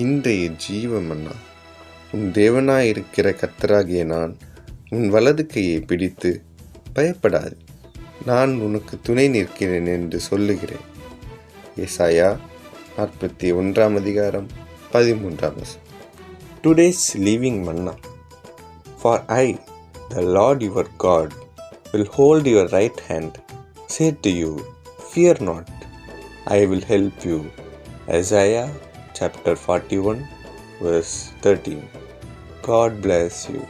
இன்றைய ஜீவ மன்னா, உன் தேவனாயிருக்கிற கர்த்தராகிய நான் உன் வலது கையை பிடித்து பயப்படாது, நான் உனக்கு துணை நிற்கிறேன் என்று சொல்லுகிறேன். ஏசாயா 41:13. Today's living manna. For I, the Lord your God, will hold your right hand, say to you, fear not, I will help you. Isaiah chapter 41 verse 13. God bless you.